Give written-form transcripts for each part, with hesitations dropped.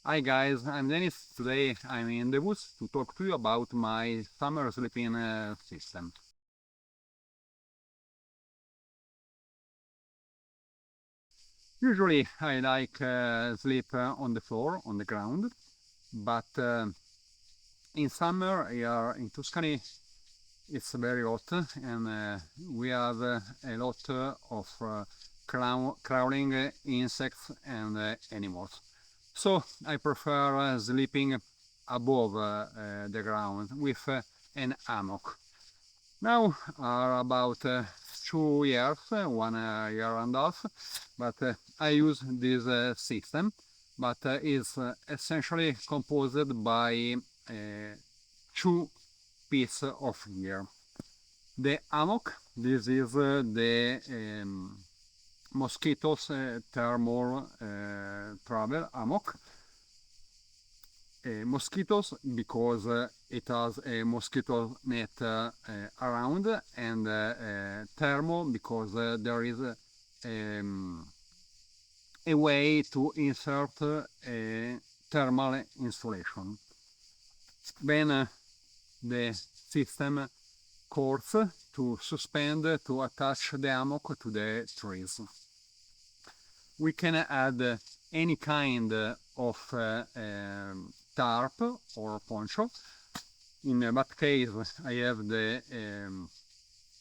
Hi guys, I'm Dennis. Today I'm in the woods to talk to you about my summer sleeping system. Usually I like sleep on the floor, on the ground, but in summer here in Tuscany it's very hot and we have a lot of crawling insects and animals. So I prefer sleeping above the ground with an hammock. Now are about 2 years, 1 year and a half, but I use this system, but is essentially composed by two pieces of gear. The hammock, this is the mosquitoes thermal travel hammock. Mosquitoes because it has a mosquito net around, and thermal because there is a way to insert a thermal insulation. Then the system cords to suspend to attach the hammock to the trees. We can add any kind of tarp or poncho. In that case, I have the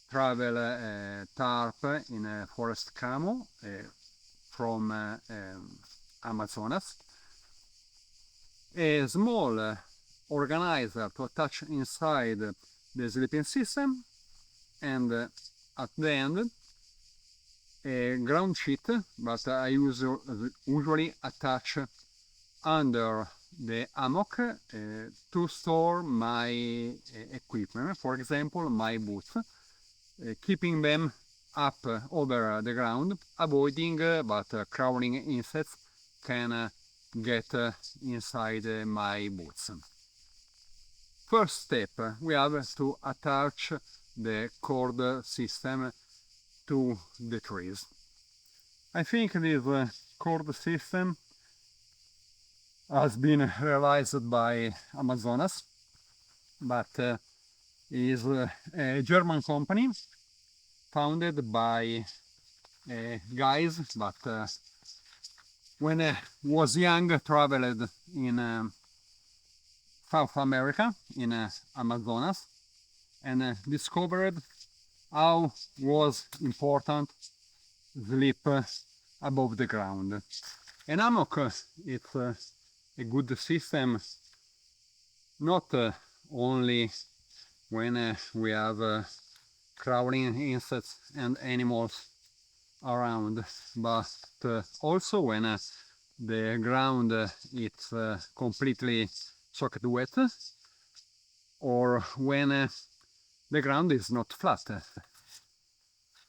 travel tarp in forest camo from Amazonas. A small organizer to attach inside the sleeping system, and at the end a ground sheet, but I usually attach under the hammock to store my equipment, for example my boots, keeping them up over the ground, avoiding but crawling insects can get inside my boots. First step, we have to attach the cord system to the trees. I think this cord system has been realized by Amazonas, but is a German company founded by guys, but when I was young traveled in South America, in Amazonas, and discovered how was important sleep above the ground. An hammock it's a good system, not only when we have crawling insects and animals around, but also when the ground it's completely soaked wet, or when the ground is not flat.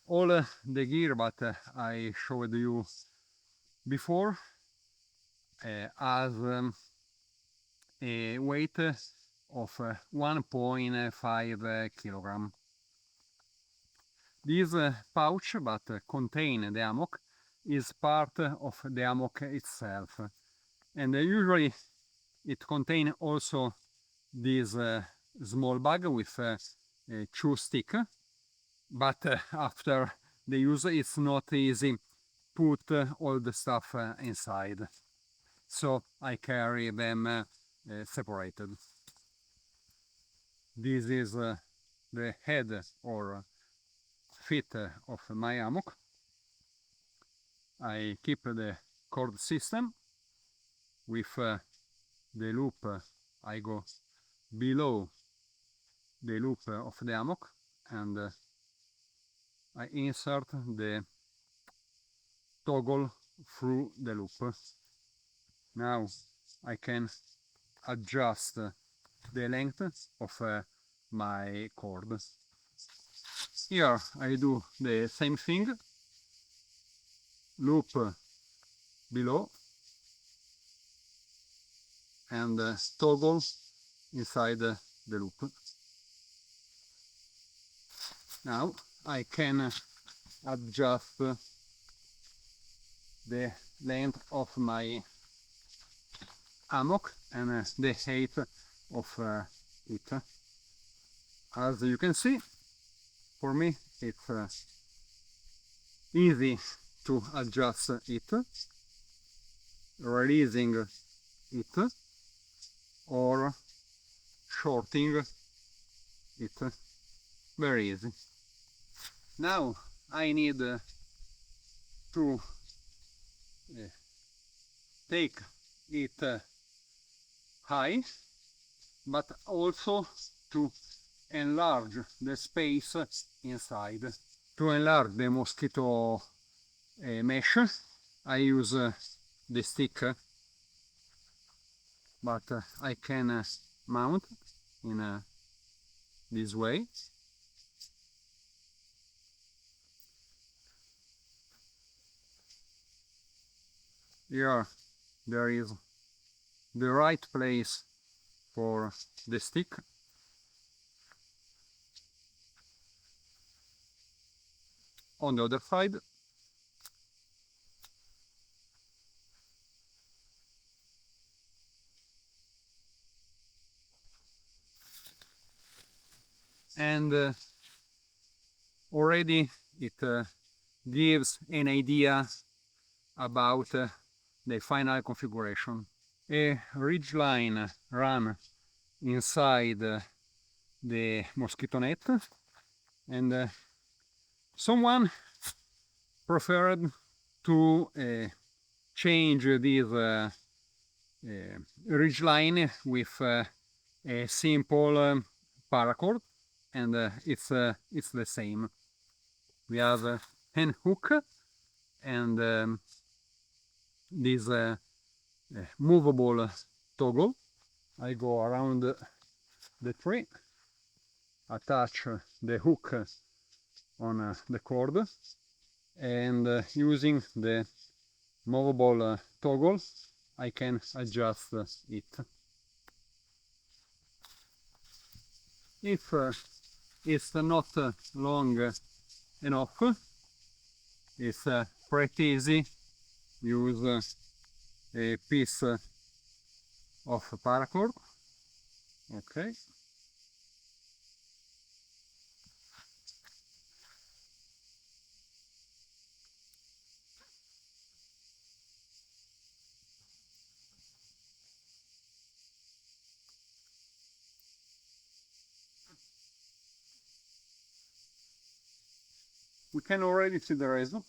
All the gear that I showed you before has a weight of 1.5 kilogram. This pouch that contain the hammock is part of the hammock itself, and usually it contains also this small bag with a chew stick, but after the use it's not easy put all the stuff inside, so I carry them separated. This is the head or feet of my hammock. I keep the cord system with the loop. I go below the loop of the hammock, and I insert the toggle through the loop. Now I can adjust the length of my cord. Here I do the same thing, loop below and toggle inside the loop. Now I can adjust the length of my hammock and the height of it. As you can see, for me it's easy to adjust it, releasing it or shorting it, very easy. Now I need to take it high, but also to enlarge the space inside. To enlarge the mosquito mesh, I use the stick, but I can mount in this way. Here there is the right place for the stick. On the other side, and already it gives an idea about the final configuration. A ridge line run inside the mosquito net, and someone preferred to change this ridge line with a simple paracord, and it's the same. We have an hook and this movable toggle. I go around the tree, attach the hook on the cord, and using the movable toggle I can adjust it. If it's not long enough, it's pretty easy. Use a piece of paracord. Okay. We can already see the result.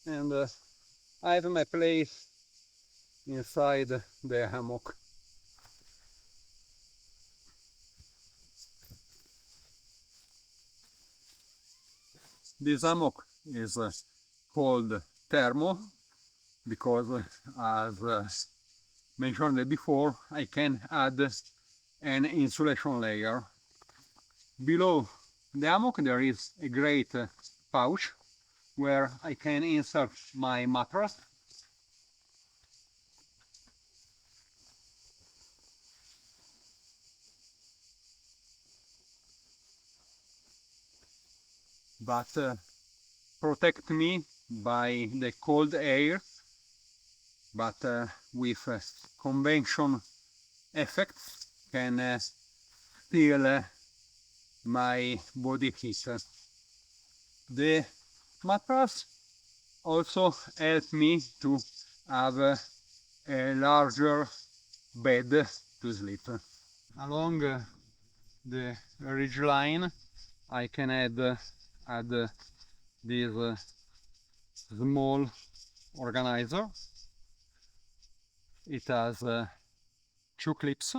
And I have my place inside the hammock. This hammock is called thermo because, as mentioned before, I can add an insulation layer. Below the hammock there is a great pouch where I can insert my mattress. But protect me by the cold air, but with convection effect can steal my body heat. The mattress also helps me to have a larger bed to sleep. Along the ridge line I can add this small organizer. It has 2 clips,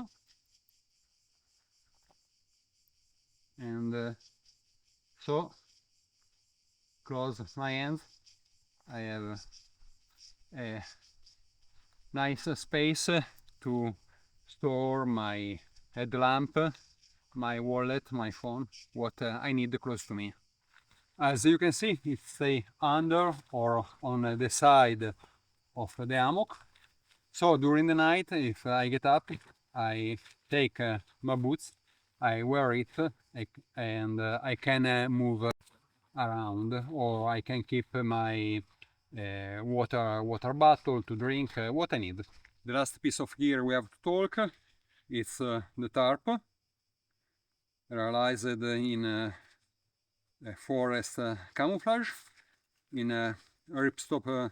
and so close my hands. I have a nice space to store my headlamp, my wallet, my phone, what I need close to me. As you can see, it stays under or on the side of the hammock, So during the night, if I get up, I take my boots, I wear it, and I can move around, or I can keep my water bottle to drink what I need. The last piece of gear we have to talk is the tarp, realized in forest camouflage in ripstop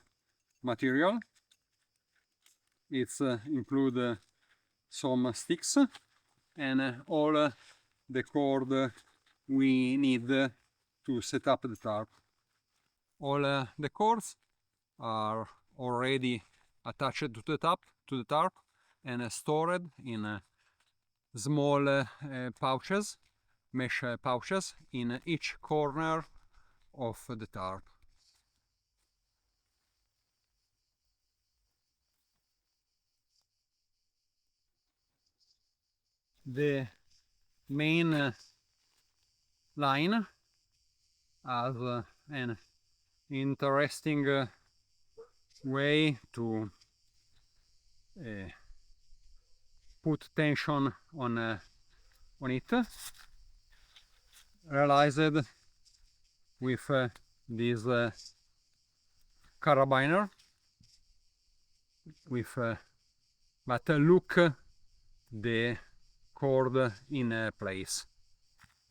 material. It's include some sticks and all the cord we need to set up the tarp. All the cords are already attached to the tarp and stored in small pouches, mesh pouches in each corner of the tarp. The main line has an interesting way to put tension on it, realized with this carabiner, with but look the cord in place.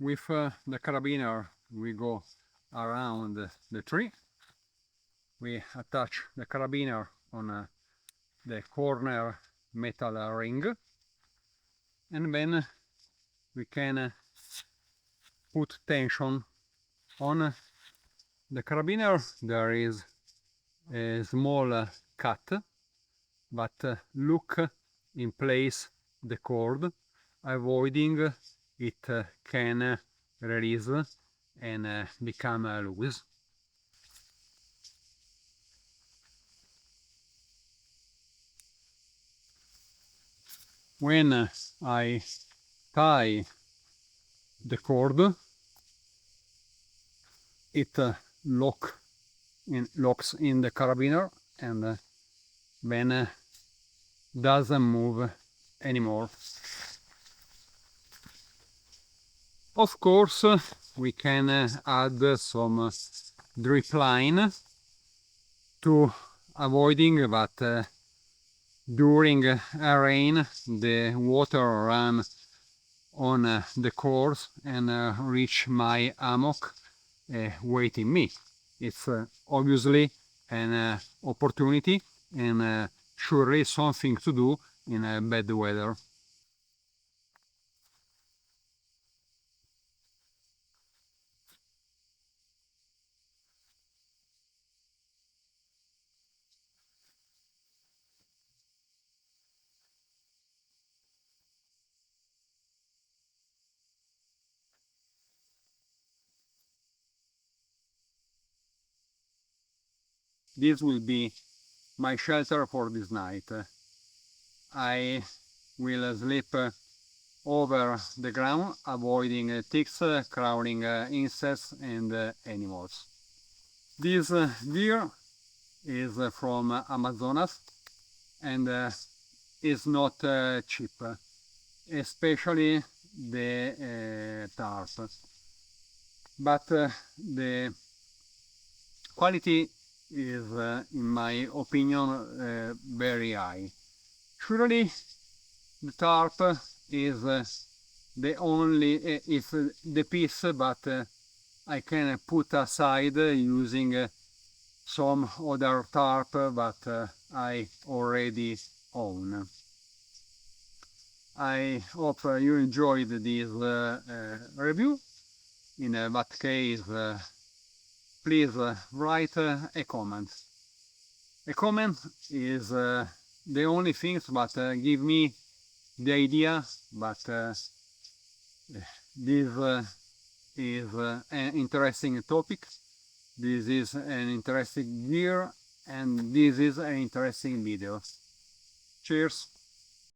With the carabiner we go around the tree, we attach the carabiner on the corner metal ring, and then we can put tension on the carabiner. There is a small cut, but look in place the cord, avoiding it can release and become loose. When I tie the cord, it locks in the carabiner and then doesn't move anymore. Of course, we can add some drip line to avoiding that during a rain the water run on the cords and reach my hammock waiting me. It's obviously an opportunity and surely something to do in bad weather. This will be my shelter for this night. I will sleep over the ground, avoiding ticks, crawling insects and animals. This gear is from Amazonas and is not cheap, especially the tarp. But the quality is, in my opinion, very high. Surely the tarp is the only is the piece, but I can put aside using some other tarp that I already own. I hope you enjoyed this review. In that case, please write a comment. A comment is the only thing that give me the idea that this is an interesting topic, this is an interesting gear, and this is an interesting video. Cheers!